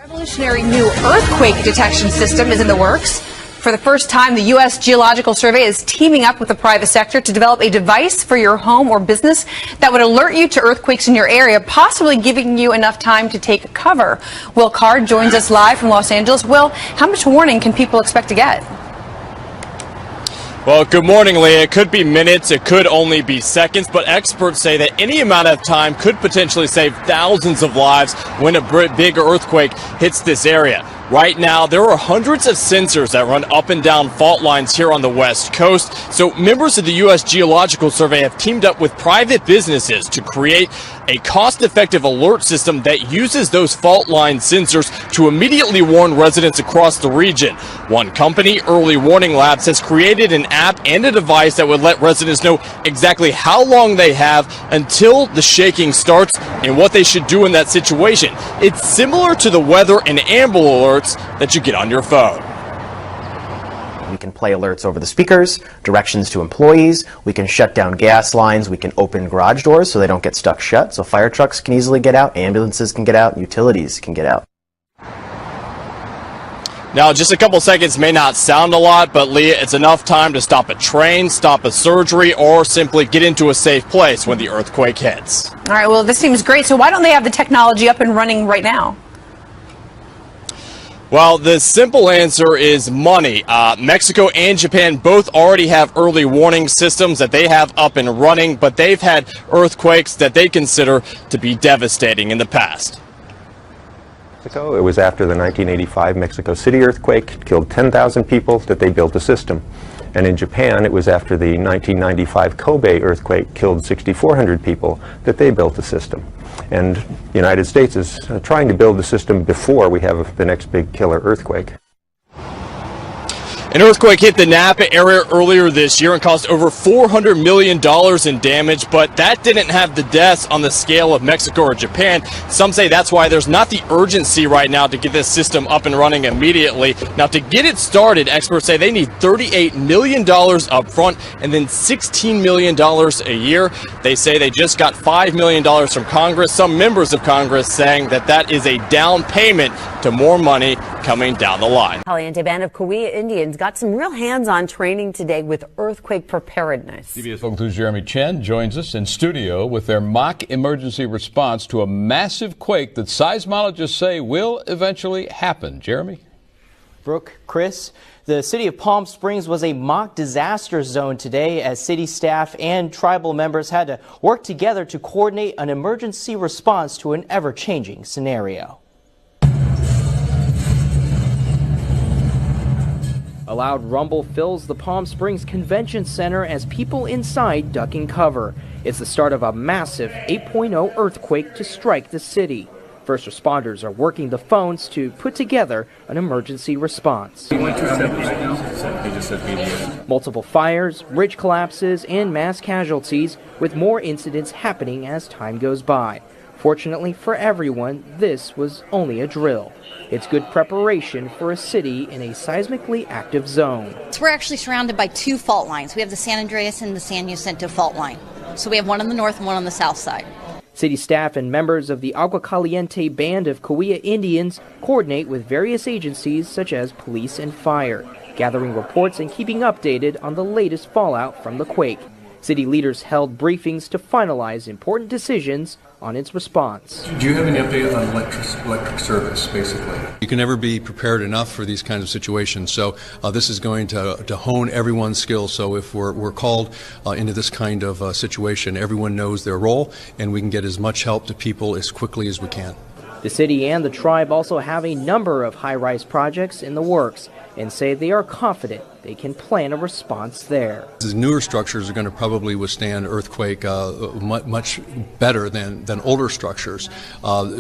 Revolutionary new earthquake detection system is in the works. For the first time, the U.S. Geological Survey is teaming up with the private sector to develop a device for your home or business that would alert you to earthquakes in your area, possibly giving you enough time to take cover. Will Card joins us live from Los Angeles. Will, how much warning can people expect to get? Well, good morning, Leah. It could be minutes, it could only be seconds, but experts say that any amount of time could potentially save thousands of lives when a big earthquake hits this area. Right now, there are hundreds of sensors that run up and down fault lines here on the West Coast. So members of the U.S. Geological Survey have teamed up with private businesses to create a cost-effective alert system that uses those fault line sensors to immediately warn residents across the region. One company, Early Warning Labs, has created an app and a device that would let residents know exactly how long they have until the shaking starts and what they should do in that situation. It's similar to the weather and Amber Alerts that you get on your phone. We can play alerts over the speakers, directions to employees, we can shut down gas lines, we can open garage doors so they don't get stuck shut, so fire trucks can easily get out, ambulances can get out, utilities can get out. Now, just a couple seconds may not sound a lot, but Leah, it's enough time to stop a train, stop a surgery, or simply get into a safe place when the earthquake hits. All right, well, this seems great. So why don't they have the technology up and running right now? Well, the simple answer is money. Mexico and Japan both already have early warning systems that they have up and running, but they've had earthquakes that they consider to be devastating in the past. It was after the 1985 Mexico City earthquake. It killed 10,000 people that they built a system. And in Japan, it was after the 1995 Kobe earthquake killed 6,400 people that they built a system. And the United States is trying to build the system before we have the next big killer earthquake. An earthquake hit the Napa area earlier this year and caused over $400 million in damage, but that didn't have the deaths on the scale of Mexico or Japan. Some say that's why there's not the urgency right now to get this system up and running immediately. Now, to get it started, experts say they need $38 million up front and then $16 million a year. They say they just got $5 million from Congress. Some members of Congress saying that that is a down payment to more money coming down the line. Caliente band of Cahuilla Indians got some real hands-on training today with earthquake preparedness. CBS Fox News' Jeremy Chen joins us in studio with their mock emergency response to a massive quake that seismologists say will eventually happen. Jeremy? Brooke, Chris, the city of Palm Springs was a mock disaster zone today as city staff and tribal members had to work together to coordinate an emergency response to an ever-changing scenario. A loud rumble fills the Palm Springs Convention Center as people inside duck and cover. It's the start of a massive 8.0 earthquake to strike the city. First responders are working the phones to put together an emergency response. Multiple fires, ridge collapses, and mass casualties, with more incidents happening as time goes by. Fortunately for everyone, this was only a drill. It's good preparation for a city in a seismically active zone. We're actually surrounded by two fault lines. We have the San Andreas and the San Jacinto fault line. So we have one on the north and one on the south side. City staff and members of the Agua Caliente band of Cahuilla Indians coordinate with various agencies such as police and fire, gathering reports and keeping updated on the latest fallout from the quake. City leaders held briefings to finalize important decisions on its response. Do you have any update on electric service, basically? You can never be prepared enough for these kinds of situations, so this is going to hone everyone's skills. So if we're called into this kind of situation, everyone knows their role, and we can get as much help to people as quickly as we can. The city and the tribe also have a number of high-rise projects in the works and say they are confident they can plan a response there. These newer structures are going to probably withstand earthquake much better than older structures.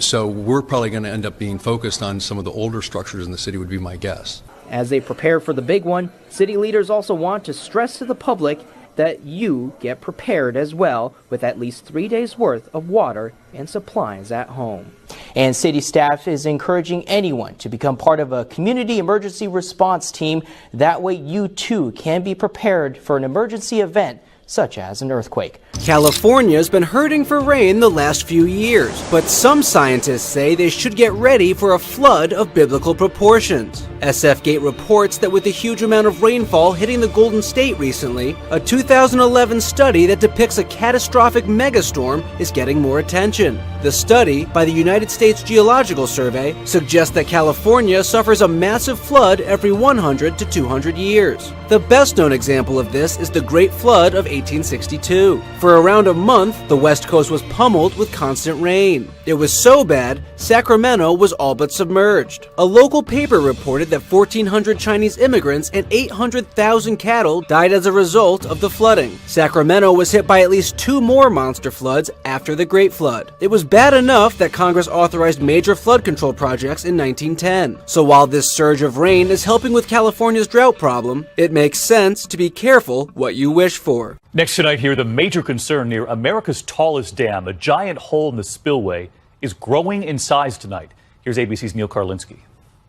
So we're probably going to end up being focused on some of the older structures in the city, would be my guess. As they prepare for the big one, city leaders also want to stress to the public that you get prepared as well with at least 3 days worth of water and supplies at home. And city staff is encouraging anyone to become part of a community emergency response team. That way you too can be prepared for an emergency event such as an earthquake. California's been hurting for rain the last few years, but some scientists say they should get ready for a flood of biblical proportions. SF Gate reports that with the huge amount of rainfall hitting the Golden State recently, a 2011 study that depicts a catastrophic megastorm is getting more attention. The study, by the United States Geological Survey, suggests that California suffers a massive flood every 100 to 200 years. The best known example of this is the Great Flood of 1862. For around a month, the West Coast was pummeled with constant rain. It was so bad, Sacramento was all but submerged. A local paper reported that 1,400 Chinese immigrants and 800,000 cattle died as a result of the flooding. Sacramento was hit by at least 2 more monster floods after the Great Flood. It was bad enough that Congress authorized major flood control projects in 1910. So while this surge of rain is helping with California's drought problem, it makes sense to be careful what you wish for. Next tonight here, the major concern near America's tallest dam, a giant hole in the spillway, is growing in size tonight. Here's ABC's Neil Karlinski.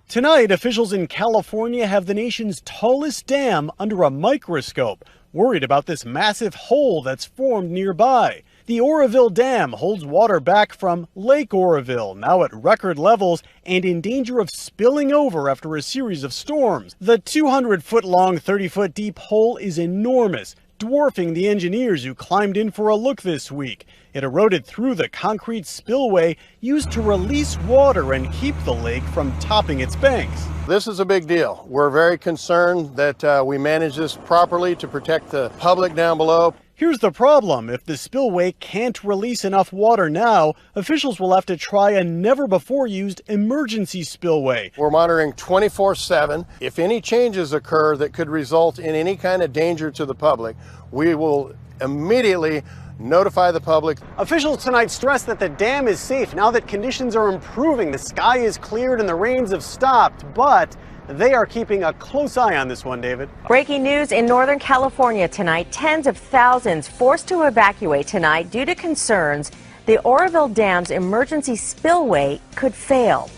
Tonight, officials in California have the nation's tallest dam under a microscope, worried about this massive hole that's formed nearby. The Oroville Dam holds water back from Lake Oroville, now at record levels and in danger of spilling over after a series of storms. The 200-foot-long, 30-foot-deep hole is enormous, dwarfing the engineers who climbed in for a look this week. It eroded through the concrete spillway used to release water and keep the lake from topping its banks. This is a big deal. We're very concerned that we manage this properly to protect the public down below. Here's the problem. If the spillway can't release enough water now, officials will have to try a never-before-used emergency spillway. We're monitoring 24/7. If any changes occur that could result in any kind of danger to the public, we will immediately notify the public. Officials tonight stressed that the dam is safe now that conditions are improving. The sky is cleared and the rains have stopped, but they are keeping a close eye on this one, David. Breaking news in Northern California tonight. Tens of thousands forced to evacuate tonight due to concerns the Oroville Dam's emergency spillway could fail.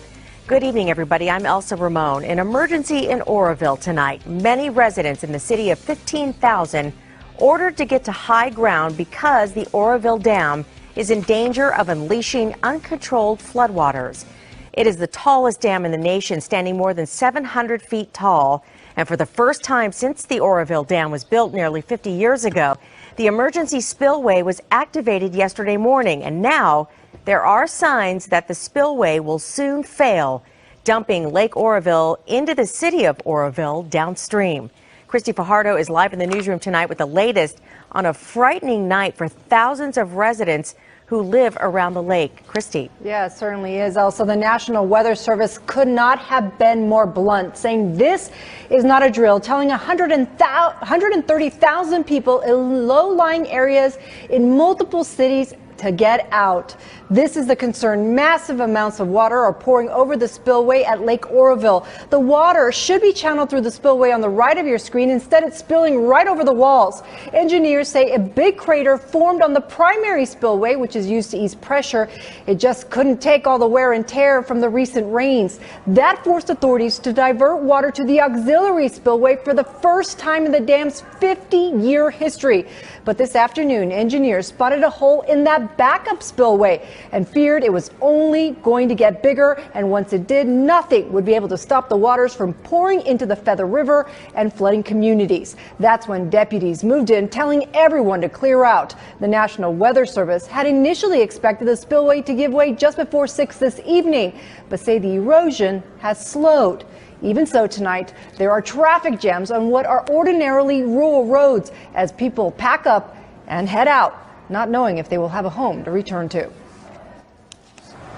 Good evening, everybody. I'm Elsa Ramon. An emergency in Oroville tonight. Many residents in the city of 15,000 ordered to get to high ground because the Oroville Dam is in danger of unleashing uncontrolled floodwaters. It is the tallest dam in the nation, standing more than 700 feet tall. And for the first time since the Oroville Dam was built nearly 50 years ago, the emergency spillway was activated yesterday morning. And now there are signs that the spillway will soon fail, dumping Lake Oroville into the city of Oroville downstream. Christy Fajardo is live in the newsroom tonight with the latest on a frightening night for thousands of residents who live around the lake. Christy. Yeah, it certainly is. Also, the National Weather Service could not have been more blunt, saying this is not a drill, telling 130,000 people in low-lying areas in multiple cities to get out. This is the concern. Massive amounts of water are pouring over the spillway at Lake Oroville. The water should be channeled through the spillway on the right of your screen. Instead, it's spilling right over the walls. Engineers say a big crater formed on the primary spillway, which is used to ease pressure. It just couldn't take all the wear and tear from the recent rains. That forced authorities to divert water to the auxiliary spillway for the first time in the dam's 50-year history. But this afternoon, engineers spotted a hole in that backup spillway and feared it was only going to get bigger, and once it did, nothing would be able to stop the waters from pouring into the Feather River and flooding communities. That's when deputies moved in, telling everyone to clear out. The National Weather Service had initially expected the spillway to give way just before 6 this evening, but say the erosion has slowed. Even so, tonight, there are traffic jams on what are ordinarily rural roads as people pack up and head out, not knowing if they will have a home to return to.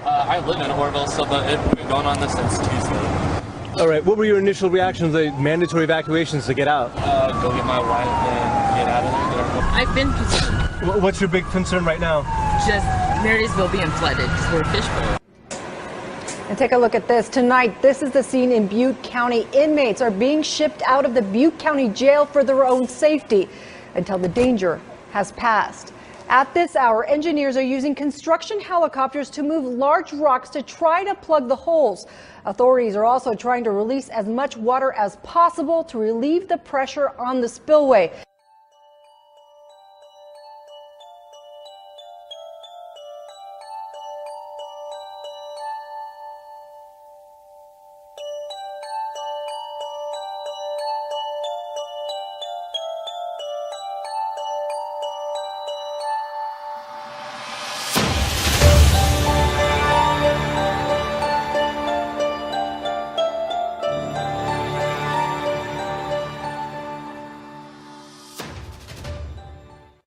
I live in Oroville, so it's been going on this since Tuesday. All right, what were your initial reactions to the mandatory evacuations to get out? Go get my wife and get out of there. I've been concerned. What's your big concern right now? Just Marysville being flooded because we're a fishbowl. And take a look at this. Tonight, this is the scene in Butte County. Inmates are being shipped out of the Butte County Jail for their own safety until the danger has passed. At this hour, engineers are using construction helicopters to move large rocks to try to plug the holes. Authorities are also trying to release as much water as possible to relieve the pressure on the spillway.